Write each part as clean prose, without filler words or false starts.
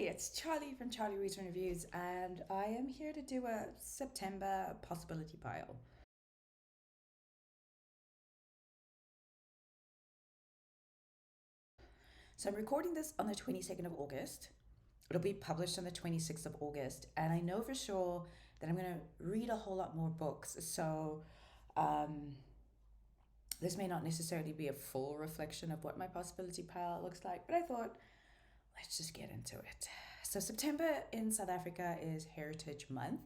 it's Charlie from Charlie Reads and Reviews, and I am here to do a September possibility pile. So I'm recording this on the 22nd of August. It'll be published on the 26th of August, and I know for sure that I'm going to read a whole lot more books. So um, this may not necessarily be a full reflection of what my possibility pile looks like, but I thought let's just get into it. So September in South Africa is Heritage Month.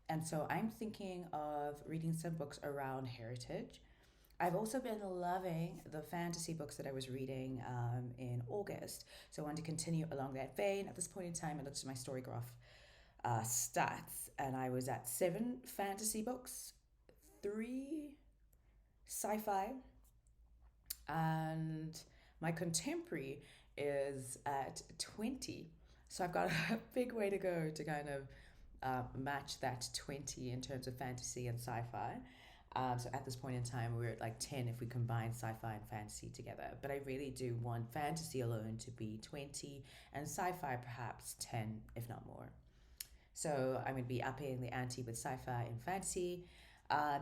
And so I'm thinking of reading some books around heritage. I've also been loving the fantasy books that I was reading in August. So I wanted to continue along that vein. At this point in time, I looked at my Storygraph stats, and I was at 7 fantasy books, 3 sci-fi, and my contemporary is at 20. So I've got a big way to go to kind of match that 20 in terms of fantasy and sci-fi. So at this point in time, we're at like 10 if we combine sci-fi and fantasy together. But I really do want fantasy alone to be 20 and sci-fi perhaps 10, if not more. So I'm going to be upping the ante with sci-fi and fantasy.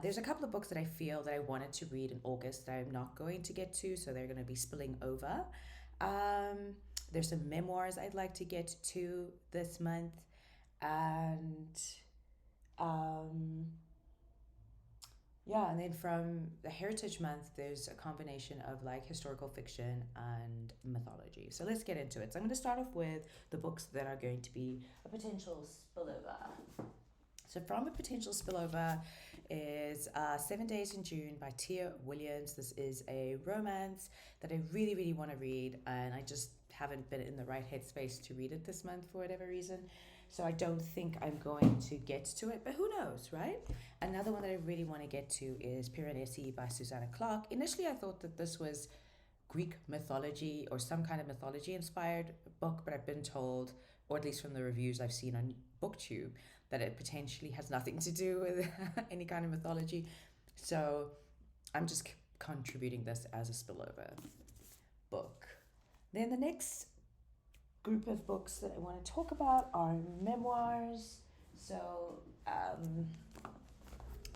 There's a couple of books that I feel that I wanted to read in August that I'm not going to get to, so they're going to be spilling over. Um, there's some memoirs I'd like to get to this month, and um, yeah, and then from the Heritage Month, there's a combination of like historical fiction and mythology. So let's get into it. So I'm going to start off with the books that are going to be a potential spillover. So from a potential spillover is 7 Days in June by Tia Williams. This is a romance that I really, really want to read, and I just haven't been in the right headspace to read it this month for whatever reason. So I don't think I'm going to get to it, but who knows, right? Another one that I really want to get to is Piranesi by Susanna Clark. Initially, I thought that this was Greek mythology or some kind of mythology inspired book, but I've been told, or at least from the reviews I've seen on BookTube, that it potentially has nothing to do with any kind of mythology. So I'm just contributing this as a spillover book. Then the next group of books that I want to talk about are memoirs. So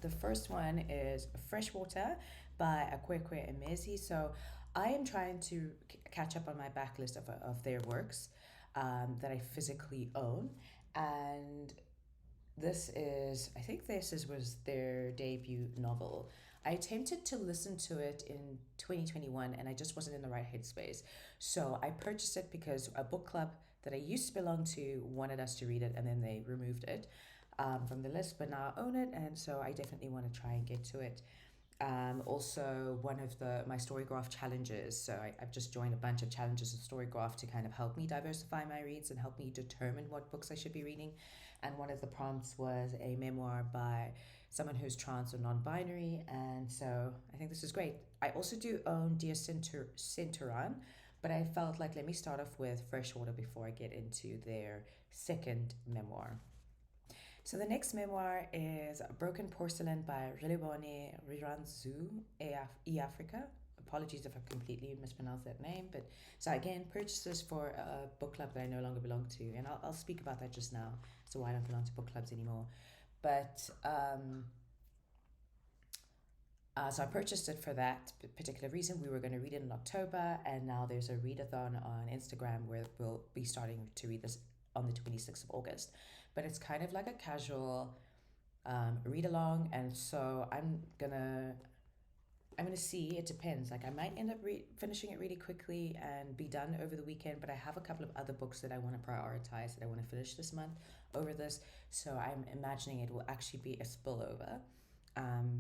the first one is Freshwater by Akwekwe Emezi. So I am trying to catch up on my backlist of their works that I physically own. And I think was their debut novel. I attempted to listen to it in 2021 and I just wasn't in the right headspace. So I purchased it because a book club that I used to belong to wanted us to read it, and then they removed it from the list, but now I own it, and so I definitely want to try and get to it. Also, one of my Storygraph challenges. So I've just joined a bunch of challenges of Storygraph to kind of help me diversify my reads and help me determine what books I should be reading. And one of the prompts was a memoir by someone who's trans or non-binary, and so I think this is great. I also do own Dear Centuran, but I felt like let me start off with Freshwater before I get into their second memoir. So the next memoir is Broken Porcelain by Relebone Riranzu E Africa. Apologies if I completely mispronounced that name, but so again, purchased this for a book club that I no longer belong to, and I'll speak about that just now. So I don't belong to book clubs anymore, but so I purchased it for that particular reason. We were going to read it in October, and now there's a readathon on Instagram where we'll be starting to read this on the 26th of August. But it's kind of like a casual read along, and so I'm gonna see. It depends. Like I might end up finishing it really quickly and be done over the weekend, but I have a couple of other books that I want to prioritize that I want to finish this month over this. So I'm imagining it will actually be a spillover.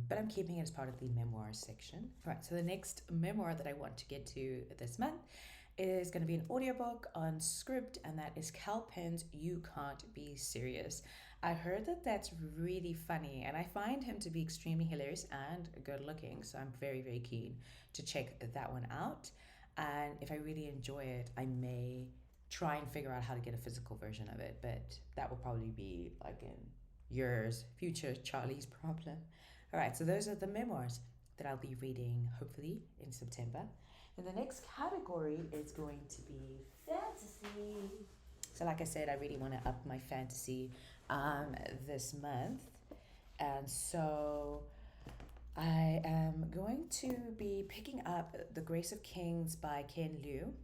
But I'm keeping it as part of the memoir section. Right, so the next memoir that I want to get to this month is going to be an audiobook on script, and that is Cal Penn's You Can't Be Serious. I heard that that's really funny, and I find him to be extremely hilarious and good looking, so I'm very, very keen to check that one out. And if I really enjoy it, I may try and figure out how to get a physical version of it, but that will probably be like in yours, future Charlie's problem. All right, so those are the memoirs that I'll be reading hopefully in September. And the next category is going to be fantasy. So, like I said, I really want to up my fantasy um, this month. And so I am going to be picking up The Grace of Kings by Ken Liu.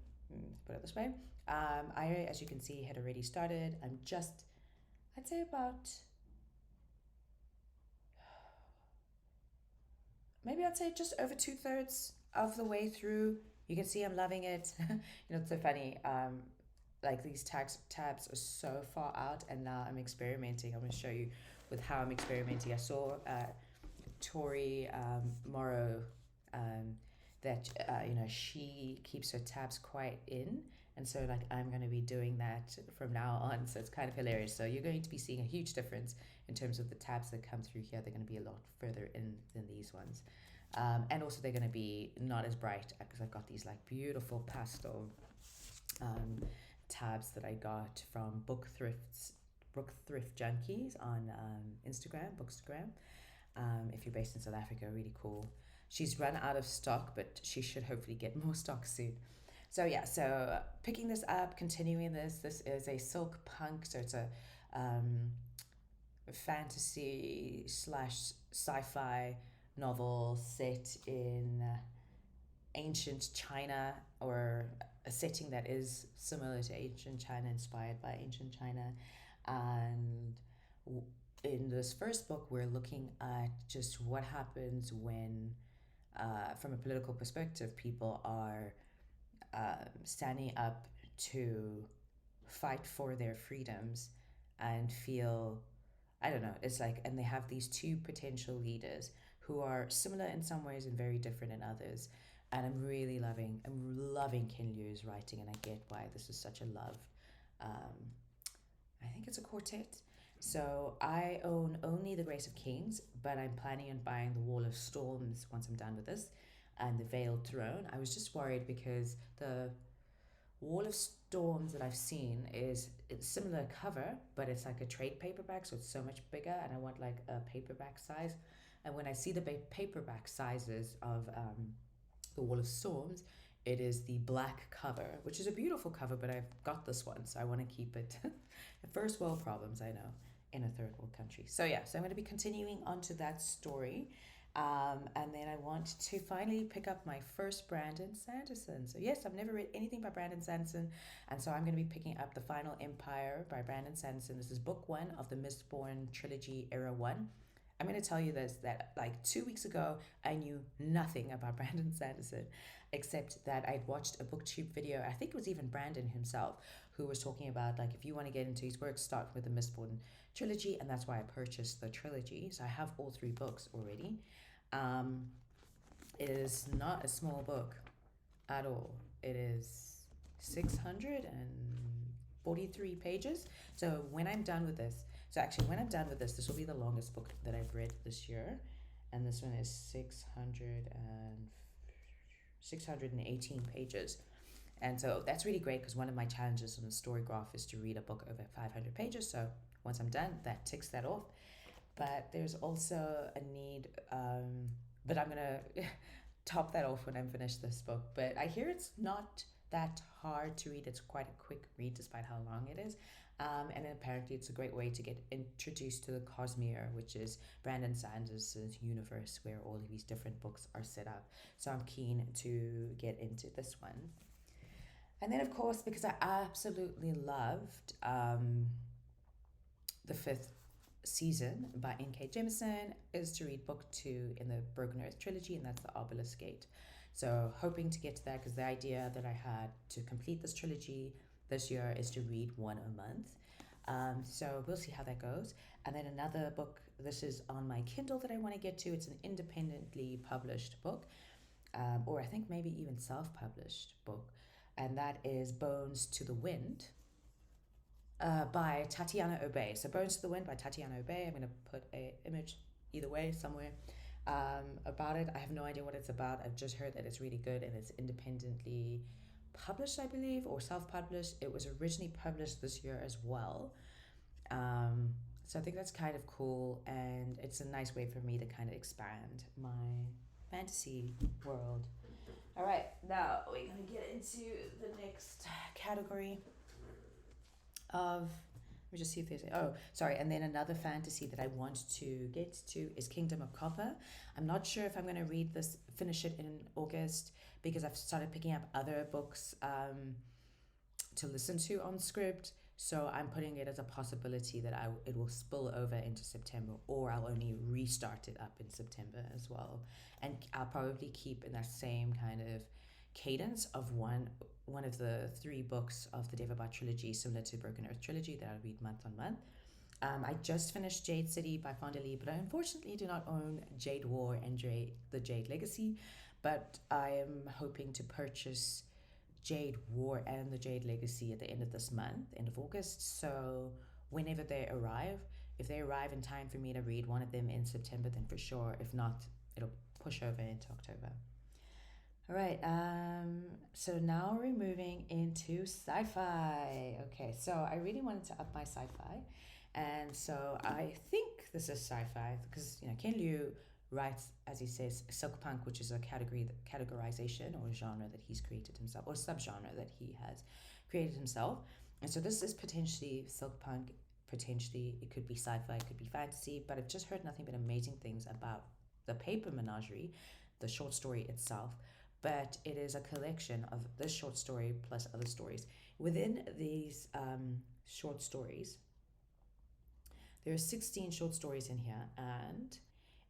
Put it this way. I, as you can see, had already started. I'm just, I'd say about, maybe I'd say just over two-thirds of the way through. You can see I'm loving it. It's so funny. Like these tabs are so far out, and now I'm experimenting. I'm going to show you with how I'm experimenting. I saw Tori Morrow, um, that she keeps her tabs quite in, and so like I'm going to be doing that from now on. So it's kind of hilarious. So you're going to be seeing a huge difference in terms of the tabs that come through here. They're going to be a lot further in than these ones, and also they're going to be not as bright because I've got these like beautiful pastel um, tabs that I got from Book Thrift Junkies on Instagram, Bookstagram. If you're based in South Africa, really cool. She's run out of stock, but she should hopefully get more stock soon. So yeah, so picking this up, continuing this. This is a silk punk, so it's a um, fantasy slash sci-fi novel set in ancient China, or a setting that is similar to ancient China, inspired by ancient China. And in this first book, we're looking at just what happens when, from a political perspective, people are standing up to fight for their freedoms and feel, I don't know, it's like, and they have these two potential leaders who are similar in some ways and very different in others. And I'm loving Ken Liu's writing, and I get why this is such a loved. Um, I think it's a quartet. So I own only The Grace of Kings, but I'm planning on buying The Wall of Storms once I'm done with this, and The Veiled Throne. I was just worried because the Wall of Storms that I've seen is it's similar cover, but it's like a trade paperback, so it's so much bigger, and I want like a paperback size. And when I see the paperback sizes of The Wall of Storms, it is the black cover, which is a beautiful cover, but I've got this one, so I want to keep it. First world problems, I know, in a third world country. So yeah, so I'm going to be continuing onto that story. And then I want to finally pick up my first Brandon Sanderson. So yes, I've never read anything by Brandon Sanderson, and so I'm going to be picking up The Final Empire by Brandon Sanderson. This is book one of the Mistborn trilogy, era one. I'm going to tell you this, that like 2 weeks ago, I knew nothing about Brandon Sanderson, except that I'd watched a booktube video. I think it was even Brandon himself who was talking about like if you want to get into his work, start with the Mistborn trilogy, and that's why I purchased the trilogy. So I have all three books already. Um, it is not a small book at all. It is 643 pages. So when I'm done with this, when I'm done with this will be the longest book that I've read this year. And this one is 618 pages. And so that's really great because one of my challenges on the story graph is to read a book over 500 pages. So once I'm done, that ticks that off. But there's also a need, but I'm going to top that off when I'm finished this book. But I hear it's not that hard to read. It's quite a quick read despite how long it is. And apparently it's a great way to get introduced to the Cosmere, which is Brandon Sanderson's universe where all of these different books are set up. So I'm keen to get into this one. And then, of course, because I absolutely loved the fifth season by N.K. Jemisin, is to read book two in the Broken Earth trilogy, and that's the Obelisk Gate. So hoping to get to that, because the idea that I had to complete this trilogy this year is to read one a month. So we'll see how that goes. And then another book, this is on my Kindle that I want to get to. It's an independently published book, or I think maybe even self-published book, and that is Bones to the Wind by Tatiana Obey. So Bones to the Wind by Tatiana Obey. I'm going to put an image either way somewhere about it. I have no idea what it's about. I've just heard that it's really good and it's independently published, I believe, or self-published. It was originally published this year as well. So I think that's kind of cool, and it's a nice way for me to kind of expand my fantasy world. All right, now we're going to get into the next category of, let me just see if there's, oh, sorry. And then another fantasy that I want to get to is Kingdom of Copper. I'm not sure if I'm going to read this, finish it in August, because I've started picking up other books to listen to on script. So I'm putting it as a possibility that it will spill over into September, or I'll only restart it up in September as well. And I'll probably keep in that same kind of cadence of one of the three books of the Devabot trilogy, similar to Broken Earth trilogy, that I read month on month. I just finished Jade City by Fonda Lee, but I unfortunately do not own Jade War and the Jade Legacy. But I am hoping to purchase Jade War and the Jade Legacy at the end of this month, end of August. So whenever they arrive, if they arrive in time for me to read one of them in September, then for sure. If not, it'll push over into October. All right. So now we're moving into sci-fi. Okay. So I really wanted to up my sci-fi, and so I think this is sci-fi because Ken Liu writes, as he says, silk punk, which is a categorization or genre that he's created himself, or subgenre that he has created himself. And so this is potentially silk punk. Potentially, it could be sci-fi, it could be fantasy, but I've just heard nothing but amazing things about the paper menagerie, the short story itself. But it is a collection of this short story plus other stories. Within these short stories, there are 16 short stories in here, and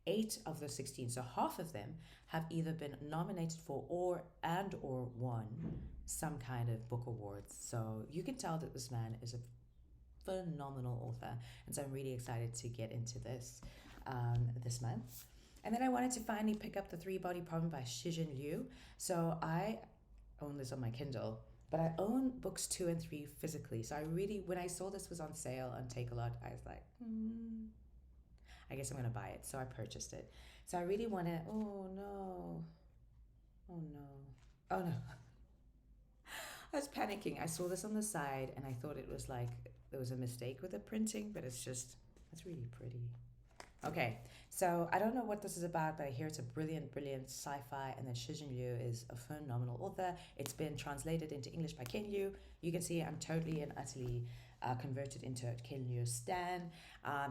eight of the 16, so half of them, have either been nominated for or won some kind of book awards. So you can tell that this man is a phenomenal author, and so I'm really excited to get into this month. And then I wanted to finally pick up The Three Body Problem by Shijin Liu. So I own this on my Kindle, but I own books 2 and 3 physically. So I really, when I saw this was on sale on Take-A-Lot, I was like, I guess I'm going to buy it. So I purchased it. So I really want to, oh no, oh no, oh no. I was panicking. I saw this on the side and I thought it was like there was a mistake with the printing, but it's really pretty. Okay, so I don't know what this is about, but I hear it's a brilliant, brilliant sci-fi, and then Shijin Liu is a phenomenal author. It's been translated into English by Ken Liu. You can see I'm totally and utterly converted into a Ken Liu stan,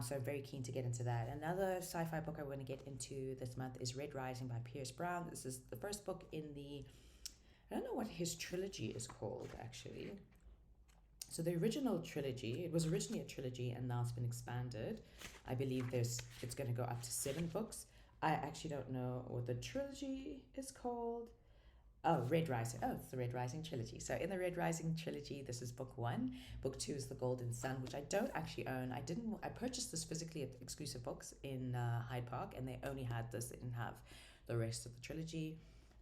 so I'm very keen to get into that. Another sci-fi book I want to get into this month is Red Rising by Pierce Brown. This is the first book in the, I don't know what his trilogy is called, actually. So the original trilogy, it was originally a trilogy and now it's been expanded. I believe it's going to go up to 7 books. I actually don't know what the trilogy is called. Oh, Red Rising. Oh, it's the Red Rising trilogy. So in the Red Rising trilogy, this is book 1. Book 2 is The Golden Sun, which I don't actually own. I purchased this physically at Exclusive Books in Hyde Park, and they only had this. They didn't have the rest of the trilogy.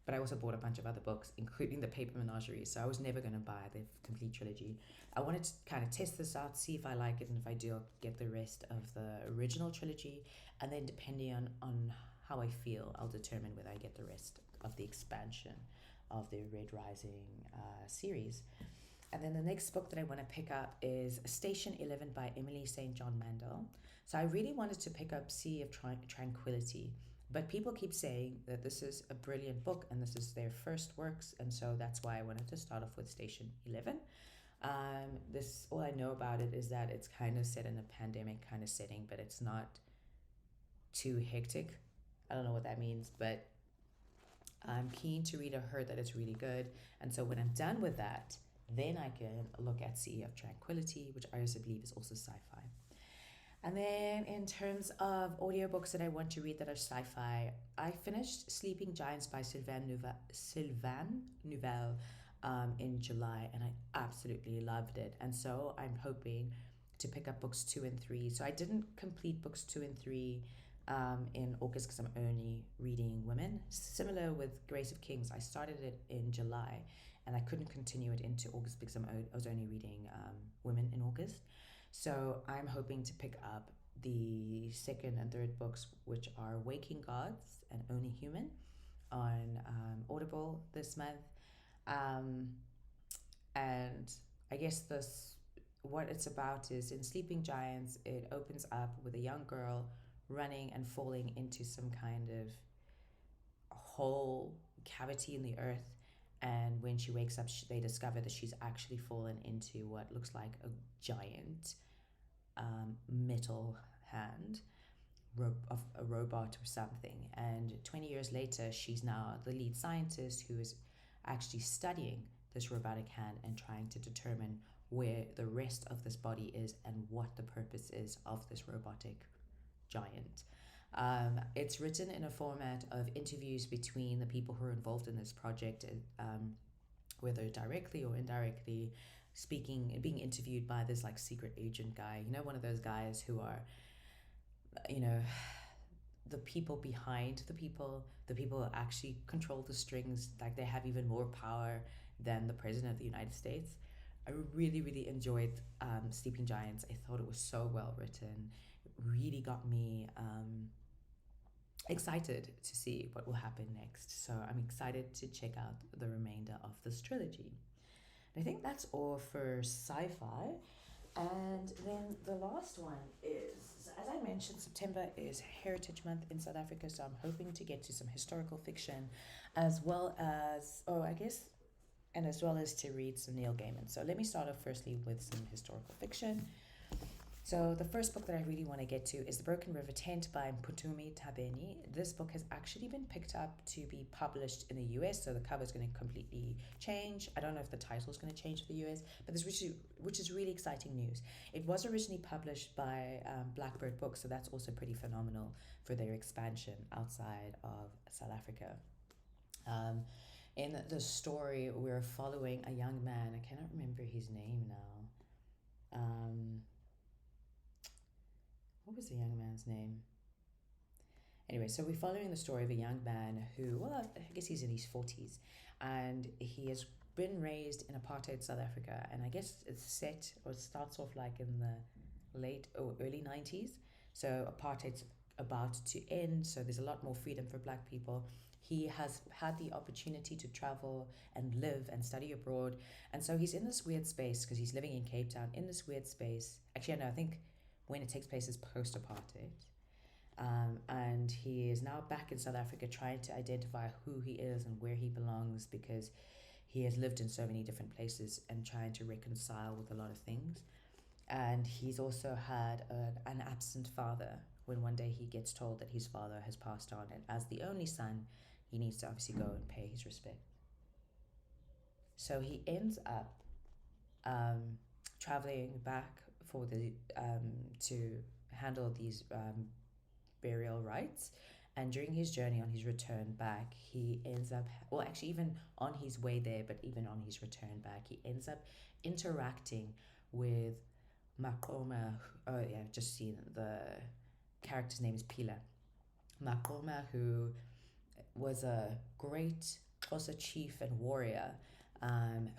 But I also bought a bunch of other books, including the Paper Menagerie. So I was never going to buy the complete trilogy. I wanted to kind of test this out, see if I like it, and if I do, I'll get the rest of the original trilogy. And then depending on how I feel, I'll determine whether I get the rest of the expansion of the Red Rising series. And then the next book that I want to pick up is Station 11 by Emily St. John Mandel. So I really wanted to pick up Sea of Tranquility. But people keep saying that this is a brilliant book and this is their first works, and so that's why I wanted to start off with Station 11. This all I know about it is that it's kind of set in a pandemic kind of setting, but it's not too hectic. I don't know what that means, but I'm keen to read. I heard that it's really good, and so when I'm done with that, then I can look at Sea of Tranquility, which I also believe is also sci-fi. And then in terms of audiobooks that I want to read that are sci-fi, I finished Sleeping Giants by Sylvain Neuvel in July, and I absolutely loved it. And so I'm hoping to pick up books 2 and 3. So I didn't complete books 2 and 3 in August because I'm only reading women. Similar with Grace of Kings, I started it in July and I couldn't continue it into August because I was only reading women in August. So I'm hoping to pick up the second and third books, which are Waking Gods and Only Human, on Audible this month. And I guess what it's about is in Sleeping Giants, it opens up with a young girl running and falling into some kind of hole cavity in the earth, And when she wakes up, they discover that she's actually fallen into what looks like a giant metal hand of a robot or something. And 20 years later, she's now the lead scientist who is actually studying this robotic hand and trying to determine where the rest of this body is and what the purpose is of this robotic giant. It's written in a format of interviews between the people who are involved in this project, whether directly or indirectly, being interviewed by this like secret agent guy. You know, one of those guys who are, you know, the people behind the people who actually control the strings, like they have even more power than the president of the United States. I really, really enjoyed Sleeping Giants. I thought it was so well written. It really got me excited to see what will happen next. So I'm excited to check out the remainder of this trilogy. And I think that's all for sci-fi. And then the last one is, as I mentioned, September is Heritage Month in South Africa, so I'm hoping to get to some historical fiction as well as, and as well as to read some Neil Gaiman. So let me start off firstly with some historical fiction. So the first book that I really want to get to is The Broken River Tent by Mpumi Tabeni. This book has actually been picked up to be published in the US, so the cover is going to completely change. I don't know if the title is going to change for the US, but which is really exciting news. It was originally published by Blackbird Books, so that's also pretty phenomenal for their expansion outside of South Africa. In the story, we're following a young man. I cannot remember his name now. What was the young man's name? Anyway, so we're following the story of a young man who, well, I guess he's in his 40s, and he has been raised in apartheid South Africa, and I guess it's set or it starts off like in the late or early 90s. So apartheid's about to end, so there's a lot more freedom for black people. He has had the opportunity to travel and live and study abroad, and so he's in this weird space because he's living in Cape Town in this weird space. Actually, no, I think when it takes place is post-apartheid. And he is now back in South Africa trying to identify who he is and where he belongs because he has lived in so many different places and trying to reconcile with a lot of things. And he's also had an absent father when one day he gets told that his father has passed on. And as the only son, he needs to obviously go and pay his respect. So he ends up traveling back for the to handle these burial rites, and during his journey on his return back, he ends up, well, actually even on his way there, but even on his return back, he ends up interacting with Makoma. Oh yeah, I've just seen the character's name is Pila. Makoma, who was a great Xhosa chief and warrior,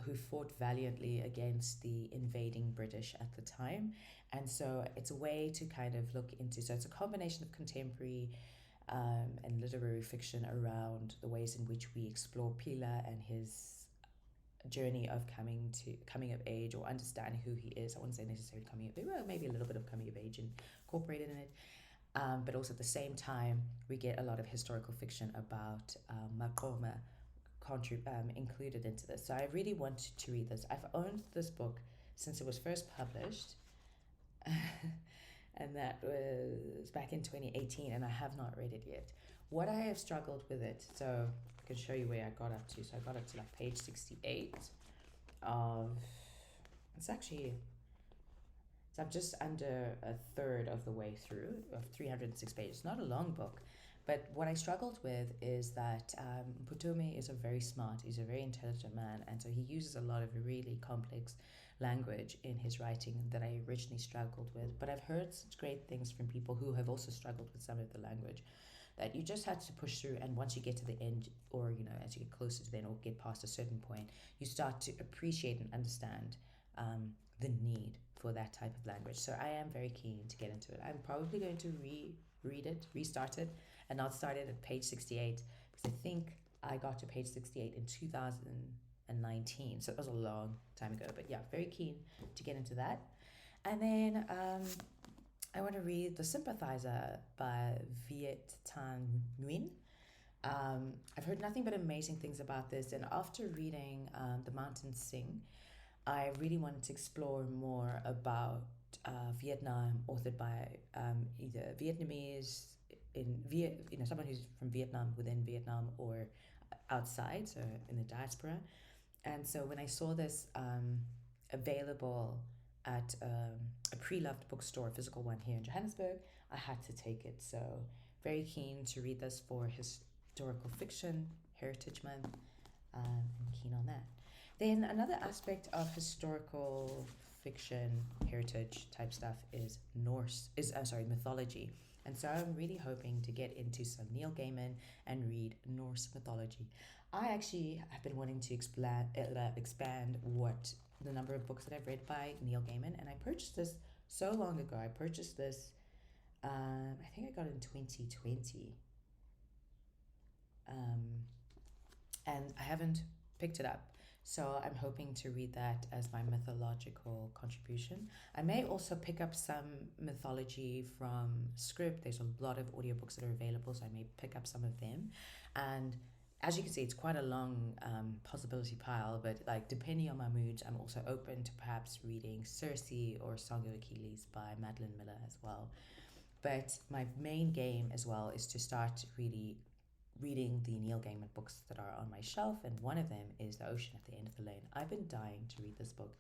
who fought valiantly against the invading British at the time. And so it's a way to kind of look into, so it's a combination of contemporary and literary fiction around the ways in which we explore Pila and his journey of coming of age or understanding who he is. I wouldn't say necessarily coming of age, well, maybe a little bit of coming of age incorporated in it. But also at the same time, we get a lot of historical fiction about Makoma included into this. So I really wanted to read this. I've owned this book since it was first published, and that was back in 2018, and I have not read it yet. What I have struggled with it, so I can show you where I got up to. So I got up to like page 68 of, it's actually, so I'm just under a third of the way through of 306 pages. Not a long book, but what I struggled with is that Mpumi is he's a very intelligent man, and so he uses a lot of really complex language in his writing that I originally struggled with. But I've heard such great things from people who have also struggled with some of the language, that you just had to push through, and once you get to the end, or as you get closer to the end or get past a certain point, you start to appreciate and understand the need for that type of language. So I am very keen to get into it. I'm probably going to restart it, and I'll start it at page 68 because I think I got to page 68 in 2019, so it was a long time ago. But yeah, very keen to get into that. And then I want to read The Sympathizer by Viet Thanh Nguyen. I've heard nothing but amazing things about this, and after reading The Mountains Sing, I really wanted to explore more about Vietnam, authored by either Vietnamese someone who's from Vietnam within Vietnam or outside, so in the diaspora. And so when I saw this available at a pre-loved bookstore, a physical one here in Johannesburg, I had to take it. So very keen to read this for historical fiction, Heritage Month, and keen on that. Then another aspect of historical fiction, heritage type stuff is mythology. And so I'm really hoping to get into some Neil Gaiman and read Norse mythology. I actually have been wanting to expand what the number of books that I've read by Neil Gaiman, and I purchased this so long ago. I purchased this, I think I got it in 2020, um, and I haven't picked it up. So I'm hoping to read that as my mythological contribution. I may also pick up some mythology from Script. There's a lot of audiobooks that are available, so I may pick up some of them. And as you can see, it's quite a long possibility pile, but like depending on my moods, I'm also open to perhaps reading Circe or Song of Achilles by Madeline Miller as well. But my main game as well is to start really reading the Neil Gaiman books that are on my shelf, and one of them is The Ocean at the End of the Lane. I've been dying to read this book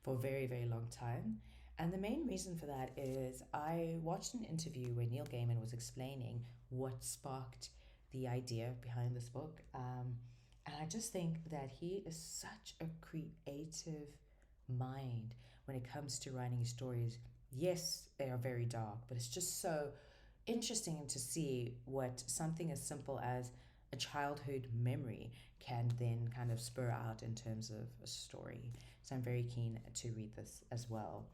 for a very, very long time. And the main reason for that is I watched an interview where Neil Gaiman was explaining what sparked the idea behind this book. And I just think that he is such a creative mind when it comes to writing stories. Yes, they are very dark, but it's just so interesting to see what something as simple as a childhood memory can then kind of spur out in terms of a story. So I'm very keen to read this as well.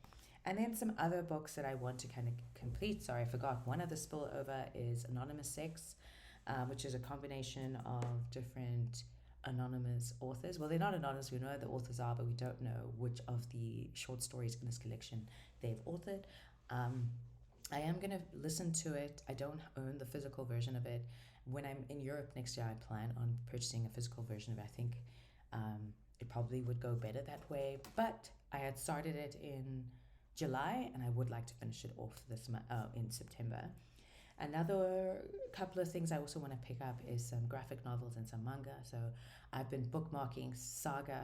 And then some other books that I want to kind of complete. Sorry, I forgot. One of the spillover is Anonymous Sex, which is a combination of different anonymous authors. Well, they're not anonymous. We know the authors are, but we don't know which of the short stories in this collection they've authored. Um, I am going to listen to it. I don't own the physical version of it. When I'm in Europe next year, I plan on purchasing a physical version of it. I think it probably would go better that way. But I had started it in July, and I would like to finish it off in September. Another couple of things I also want to pick up is some graphic novels and some manga. So I've been bookmarking saga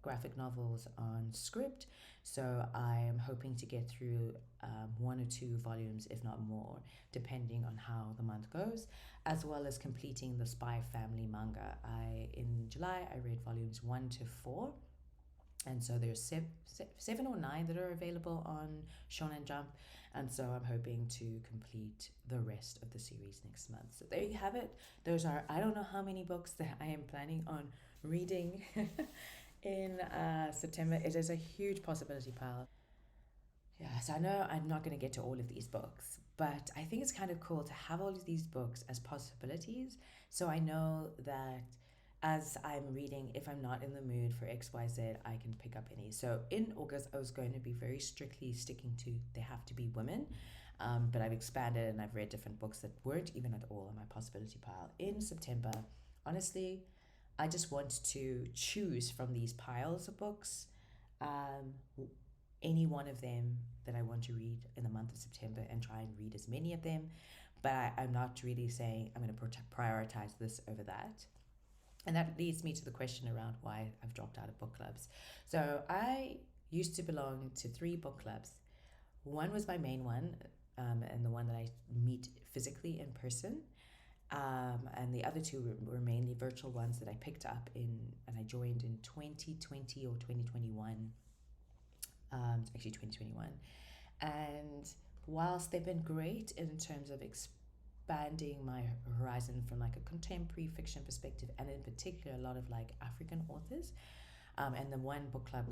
graphic novels on Script. So I am hoping to get through one or two volumes, if not more, depending on how the month goes, as well as completing the Spy Family manga. In July I read volumes 1 to 4, and so there's seven or nine that are available on Shonen Jump, and so I'm hoping to complete the rest of the series next month. So there you have it. Those are, I don't know how many books that I am planning on reading in September. It is a huge possibility pile. Yeah, so I know I'm not going to get to all of these books, but I think it's kind of cool to have all of these books as possibilities. So I know that as I'm reading, if I'm not in the mood for XYZ, I can pick up any. So in August, I was going to be very strictly sticking to they have to be women. But I've expanded and I've read different books that weren't even at all on my possibility pile. In September, honestly, I just want to choose from these piles of books, um, any one of them that I want to read in the month of September, and try and read as many of them. But I'm not really saying I'm going to prioritize this over that. And that leads me to the question around why I've dropped out of book clubs. So I used to belong to 3 book clubs. One was my main one, and the one that I meet physically in person. And the other two were mainly virtual ones that I picked up and I joined in 2020 or 2021. Actually 2021. And whilst they've been great in terms of expanding my horizon from like a contemporary fiction perspective, and in particular a lot of like African authors, and the one book club,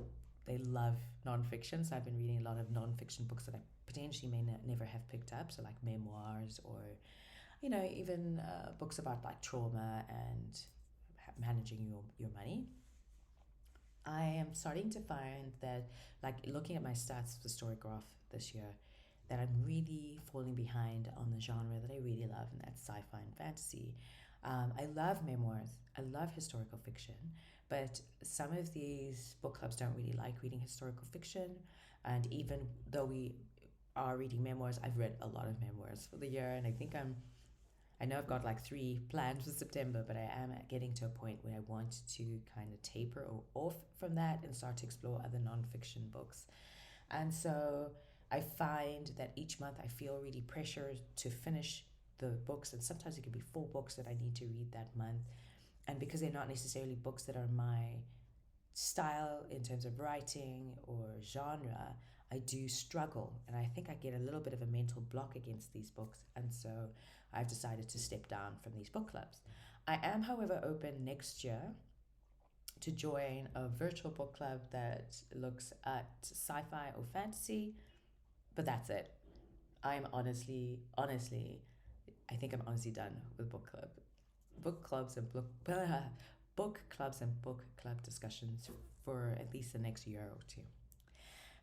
they love nonfiction, so I've been reading a lot of nonfiction books that I potentially may never have picked up, so like memoirs or even books about like trauma and managing your money. I am starting to find that, like looking at my stats, the story graph this year, that I'm really falling behind on the genre that I really love, and that's sci-fi and fantasy. I love memoirs. I love historical fiction, but some of these book clubs don't really like reading historical fiction. And even though we are reading memoirs, I've read a lot of memoirs for the year, and I know I've got like three planned for September, but I am getting to a point where I want to kind of taper off from that and start to explore other nonfiction books. And so I find that each month I feel really pressured to finish the books, and sometimes it could be four books that I need to read that month. And because they're not necessarily books that are my style in terms of writing or genre, I do struggle. And I think I get a little bit of a mental block against these books. And so I've decided to step down from these book clubs. I am, however, open next year to join a virtual book club that looks at sci fi or fantasy, but that's it. I'm honestly, I think I'm honestly done with book clubs and book clubs and book club discussions for at least the next year or two.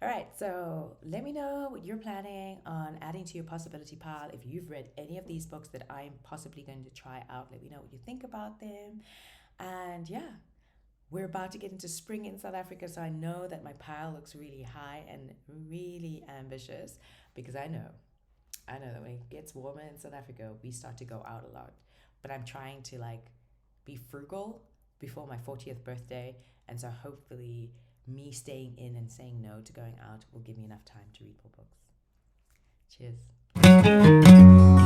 All right, so let me know what you're planning on adding to your possibility pile. If you've read any of these books that I'm possibly going to try out, let me know what you think about them. And yeah, we're about to get into spring in South Africa, so I know that my pile looks really high and really ambitious because I know that when it gets warmer in South Africa, we start to go out a lot. But I'm trying to like be frugal before my 40th birthday, and so hopefully me staying in and saying no to going out will give me enough time to read more books. Cheers.